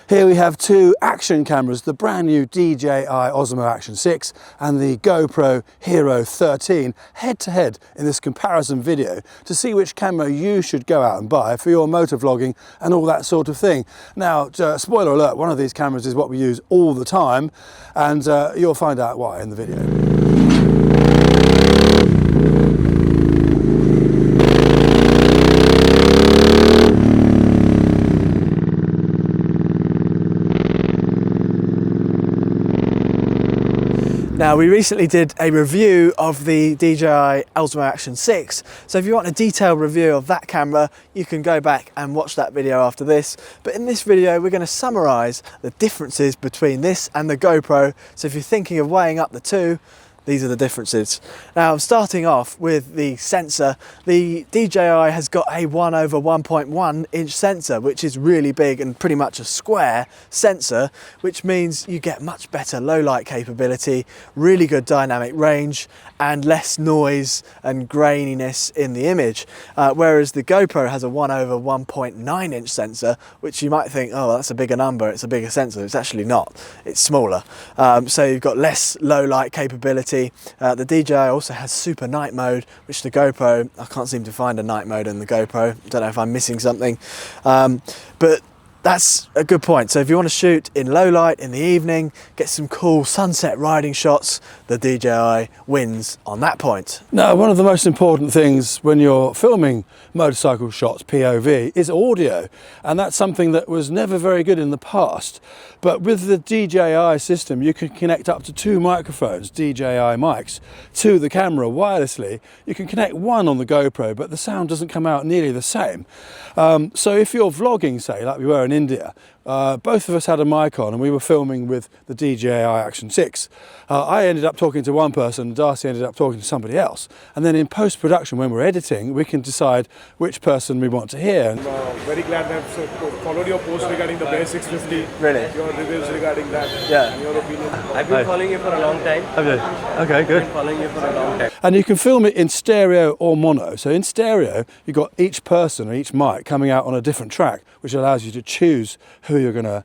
Here we have two action cameras, the brand new DJI Osmo Action 6 and the GoPro Hero 13, head to head in this comparison video to see which camera you should go out and buy for your motor vlogging and all that sort of thing. Now, spoiler alert, one of these cameras is what we use all the time, and you'll find out why in the video. Now, we recently did a review of the DJI Osmo Action 6, so if you want a detailed review of that camera, you can go back and watch that video after this. But in this video, we're going to summarise the differences between this and the GoPro, so if you're thinking of weighing up the two, these are the differences. Now, starting off with the sensor, the DJI has got a 1/1.1 inch sensor, which is really big and pretty much a square sensor, which means you get much better low light capability, really good dynamic range, and less noise and graininess in the image. Whereas the GoPro has a 1/1.9 inch sensor, which you might think, oh, that's a bigger number, it's a bigger sensor. It's actually not, it's smaller. So you've got less low light capability. The DJI also has super night mode, which the GoPro, I can't seem to find a night mode in the GoPro. Don't know if I'm missing something, but that's a good point. So if you want to shoot in low light in the evening, get some cool sunset riding shots, the DJI wins on that point. Now, one of the most important things when you're filming motorcycle shots, POV, is audio. And that's something that was never very good in the past. But with the DJI system, you can connect up to two microphones, DJI mics, to the camera wirelessly. You can connect one on the GoPro, but the sound doesn't come out nearly the same. So if you're vlogging, say, like we were in India, both of us had a mic on and we were filming with the DJI Action 6. I ended up talking to one person, Darcy ended up talking to somebody else. And then in post-production, when we're editing, we can decide which person we want to hear. I'm very glad that I've followed your post regarding the Bear 650. Really? Your reviews regarding that. Yeah. And your opinion. I've been following you for a long time. Okay, good. I've been following you for a long time. And you can film it in stereo or mono. So in stereo, you've got each person or each mic coming out on a different track, which allows you to choose who you're going to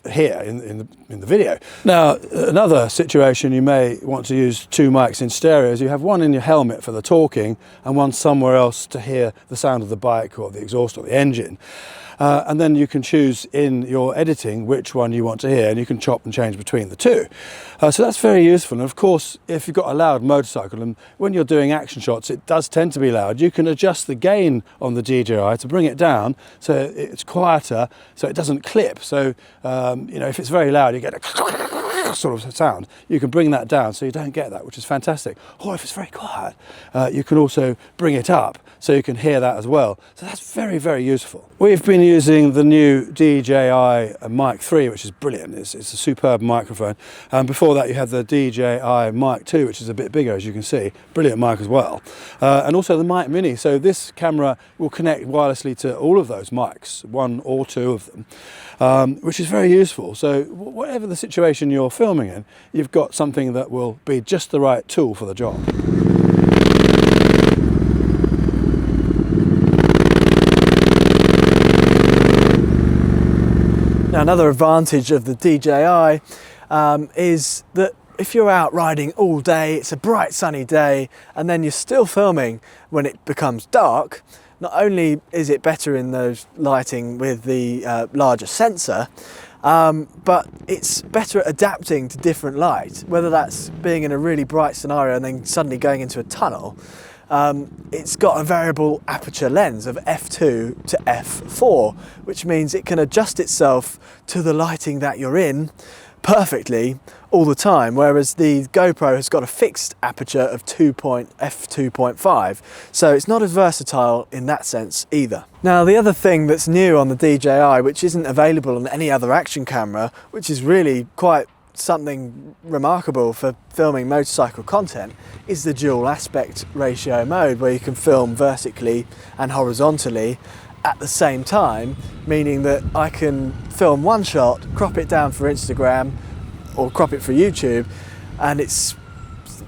hear in the video. Now, another situation you may want to use two mics in stereo is you have one in your helmet for the talking and one somewhere else to hear the sound of the bike or the exhaust or the engine. And then you can choose in your editing which one you want to hear, and you can chop and change between the two. So that's very useful. And of course, if you've got a loud motorcycle, and when you're doing action shots, it does tend to be loud, you can adjust the gain on the DJI to bring it down so it's quieter, so it doesn't clip. So, you know, if it's very loud, you get a sort of sound. You can bring that down so you don't get that, which is fantastic. Or if it's very quiet, you can also bring it up so you can hear that as well. So that's very, very useful. We've been using the new DJI Mic 3, which is brilliant. It's a superb microphone. And before that, you had the DJI Mic 2, which is a bit bigger, as you can see. Brilliant mic as well. And also the Mic Mini. So this camera will connect wirelessly to all of those mics, one or two of them, which is very useful. So whatever the situation you're filming in, you've got something that will be just the right tool for the job. Now, another advantage of the DJI is that if you're out riding all day, it's a bright sunny day, and then you're still filming when it becomes dark, not only is it better in those lighting with the larger sensor, but it's better at adapting to different light, whether that's being in a really bright scenario and then suddenly going into a tunnel. It's got a variable aperture lens of f2 to f4, which means it can adjust itself to the lighting that you're in perfectly all the time, whereas the GoPro has got a fixed aperture of f2.5, so it's not as versatile in that sense either. Now, the other thing that's new on the DJI, which isn't available on any other action camera, which is really quite something remarkable for filming motorcycle content, is the dual aspect ratio mode, where you can film vertically and horizontally at the same time, meaning that I can film one shot, crop it down for Instagram or crop it for YouTube, and it's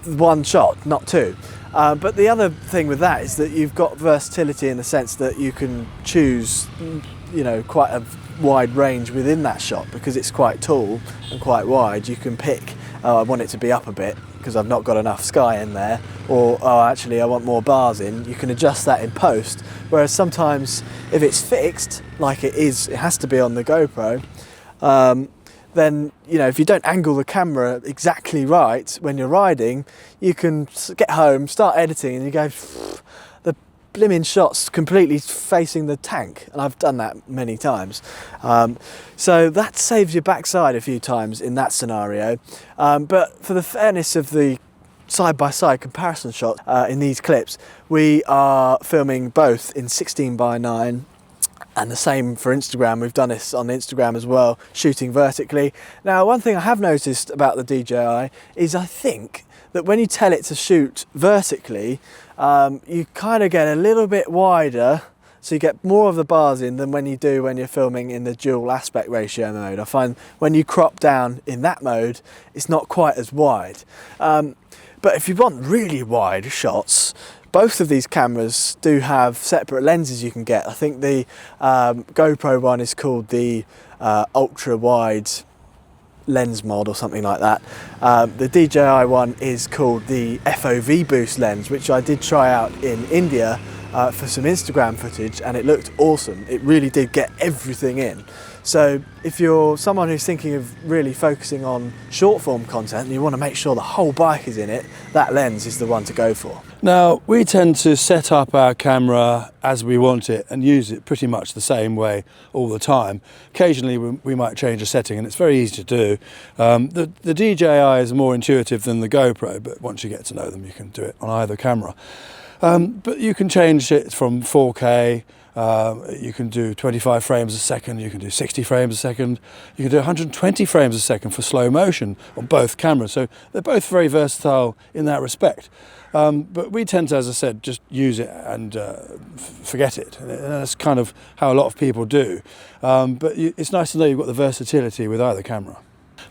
one shot, not two. But the other thing with that is that you've got versatility in the sense that you can choose, you know, quite a wide range within that shot, because it's quite tall and quite wide. You can pick, oh, I want it to be up a bit because I've not got enough sky in there, or oh, actually I want more bars in. You can adjust that in post, whereas sometimes if it's fixed, like it has to be on the GoPro, then, you know, if you don't angle the camera exactly right when you're riding, you can get home, start editing, and you go, the blimmin' shot's completely facing the tank. And I've done that many times. So that saves your backside a few times in that scenario. But for the fairness of the side-by-side comparison shot in these clips, we are filming both in 16:9. And the same for Instagram. We've done this on Instagram as well, shooting vertically. Now, one thing I have noticed about the DJI is I think that when you tell it to shoot vertically, you kind of get a little bit wider, so you get more of the bars in than when you do when you're filming in the dual aspect ratio mode. I find when you crop down in that mode, it's not quite as wide. But if you want really wide shots, both of these cameras do have separate lenses you can get. I think the GoPro one is called the ultra wide lens mod or something like that. The DJI one is called the FOV boost lens, which I did try out in India for some Instagram footage, and it looked awesome. It really did get everything in. So if you're someone who's thinking of really focusing on short form content and you want to make sure the whole bike is in it, that lens is the one to go for. Now, we tend to set up our camera as we want it and use it pretty much the same way all the time. Occasionally we might change a setting, and it's very easy to do. The DJI is more intuitive than the GoPro, but once you get to know them, you can do it on either camera. But you can change it from 4K, you can do 25 frames a second, you can do 60 frames a second, you can do 120 frames a second for slow motion on both cameras. So they're both very versatile in that respect. But we tend to, as I said, just use it and forget it. And that's kind of how a lot of people do. But it's nice to know you've got the versatility with either camera.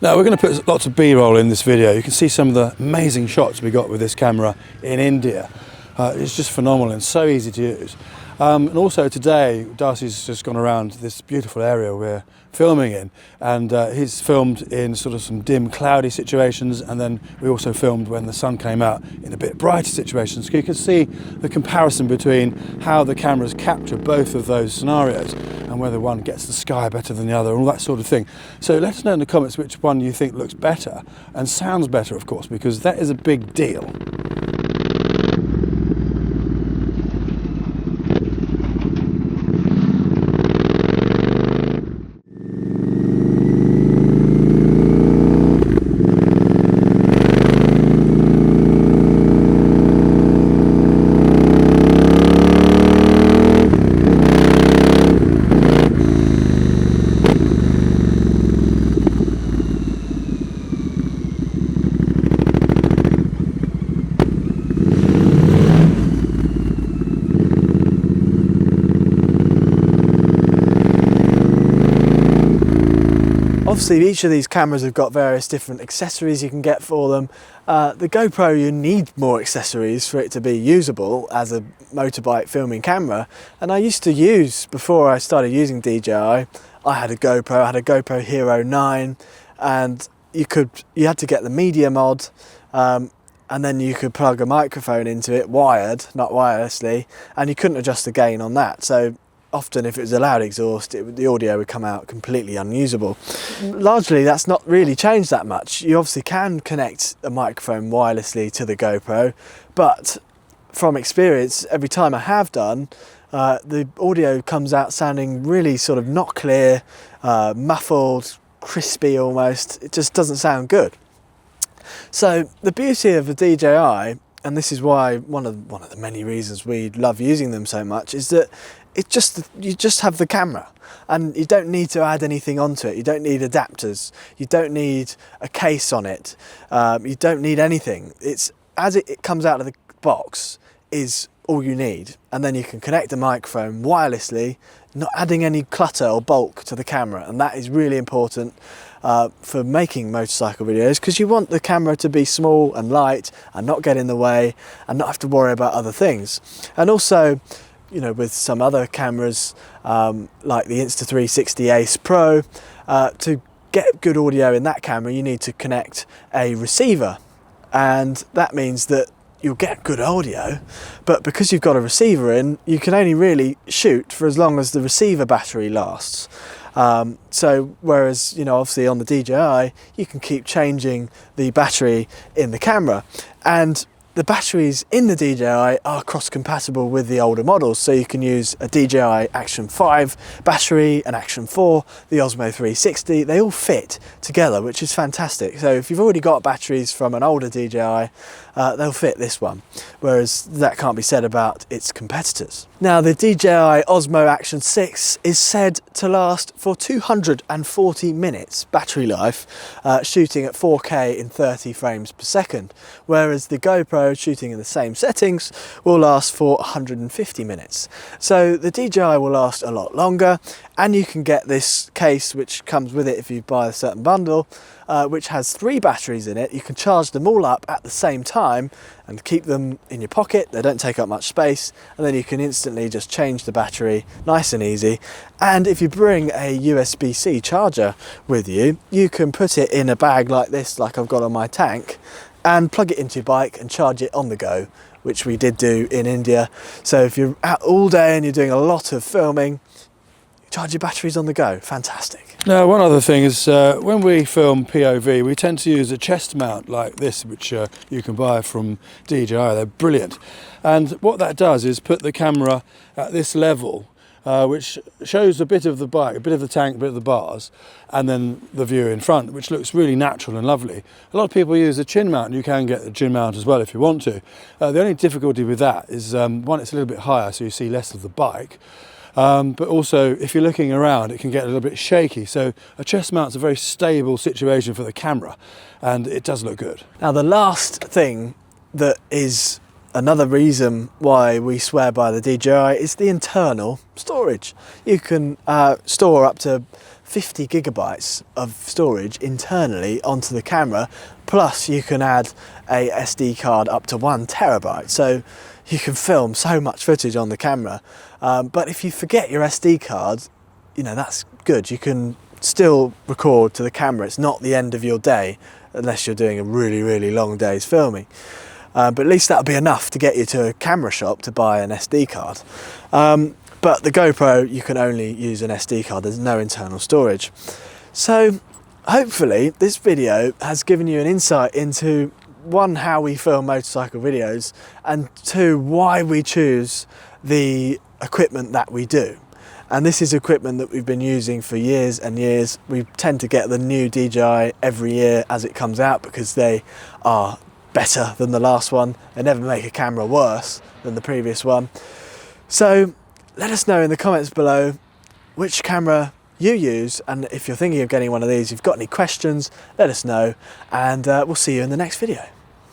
Now, we're going to put lots of B-roll in this video. You can see some of the amazing shots we got with this camera in India. It's just phenomenal and so easy to use. And also today, Darcy's just gone around this beautiful area we're filming in, and he's filmed in sort of some dim, cloudy situations, and then we also filmed when the sun came out in a bit brighter situations. So you can see the comparison between how the cameras capture both of those scenarios and whether one gets the sky better than the other and all that sort of thing. So let us know in the comments which one you think looks better and sounds better, of course, because that is a big deal. Obviously, each of these cameras have got various different accessories you can get for them. The GoPro, you need more accessories for it to be usable as a motorbike filming camera. And I used to use, before I started using DJI, I had a GoPro Hero 9, and you had to get the media mod, and then you could plug a microphone into it, wired, not wirelessly, and you couldn't adjust the gain on that. So often if it was a loud exhaust, the audio would come out completely unusable. Largely that's not really changed that much. You obviously can connect a microphone wirelessly to the GoPro, but from experience, every time I have done, the audio comes out sounding really sort of not clear, muffled, crispy almost. It just doesn't sound good. So the beauty of the DJI, and this is why one of the many reasons we love using them so much, is that you just have the camera and you don't need to add anything onto it. You don't need adapters, you don't need a case on it, you don't need anything. It's as it comes out of the box is all you need, and then you can connect the microphone wirelessly, not adding any clutter or bulk to the camera. And that is really important for making motorcycle videos, because you want the camera to be small and light and not get in the way and not have to worry about other things. And also, you know, with some other cameras like the Insta360 Ace Pro, to get good audio in that camera you need to connect a receiver, and that means that you'll get good audio, but because you've got a receiver in, you can only really shoot for as long as the receiver battery lasts. So whereas, you know, obviously on the DJI you can keep changing the battery in the camera, and the batteries in the DJI are cross-compatible with the older models, so you can use a DJI Action 5 battery, an Action 4, the Osmo 360, they all fit together, which is fantastic. So if you've already got batteries from an older DJI, they'll fit this one, whereas that can't be said about its competitors. Now, the DJI Osmo Action 6 is said to last for 240 minutes battery life, shooting at 4K in 30 frames per second, whereas the GoPro shooting in the same settings will last for 150 minutes. So the DJI will last a lot longer, and you can get this case which comes with it if you buy a certain bundle, which has 3 batteries in it. You can charge them all up at the same time and keep them in your pocket. They don't take up much space, and then you can instantly just change the battery nice and easy. And if you bring a USB-C charger with you, you can put it in a bag like this, like I've got on my tank, and plug it into your bike and charge it on the go, which we did do in India. So if you're out all day and you're doing a lot of filming, charge your batteries on the go. Fantastic. Now, one other thing is when we film POV, we tend to use a chest mount like this, which you can buy from DJI. They're brilliant. And what that does is put the camera at this level, which shows a bit of the bike, a bit of the tank, a bit of the bars, and then the view in front, which looks really natural and lovely. A lot of people use a chin mount, and you can get the chin mount as well if you want to. The only difficulty with that is, one, it's a little bit higher, so you see less of the bike. But also, if you're looking around, it can get a little bit shaky. So a chest mount's a very stable situation for the camera, and it does look good. Now, the last thing that is another reason why we swear by the DJI is the internal storage. You can store up to 50 gigabytes of storage internally onto the camera, plus you can add a SD card up to 1 terabyte. So you can film so much footage on the camera. But if you forget your SD card, you know, that's good. You can still record to the camera. It's not the end of your day, unless you're doing a really, really long day's filming. But at least that'll be enough to get you to a camera shop to buy an SD card. But the GoPro, you can only use an SD card. There's no internal storage. So hopefully this video has given you an insight into, 1, how we film motorcycle videos, and 2, why we choose the equipment that we do. And this is equipment that we've been using for years and years. We tend to get the new DJI every year as it comes out because they are better than the last one. They never make a camera worse than the previous one. So let us know in the comments below which camera you use, and if you're thinking of getting one of these, if you've got any questions, let us know, and we'll see you in the next video.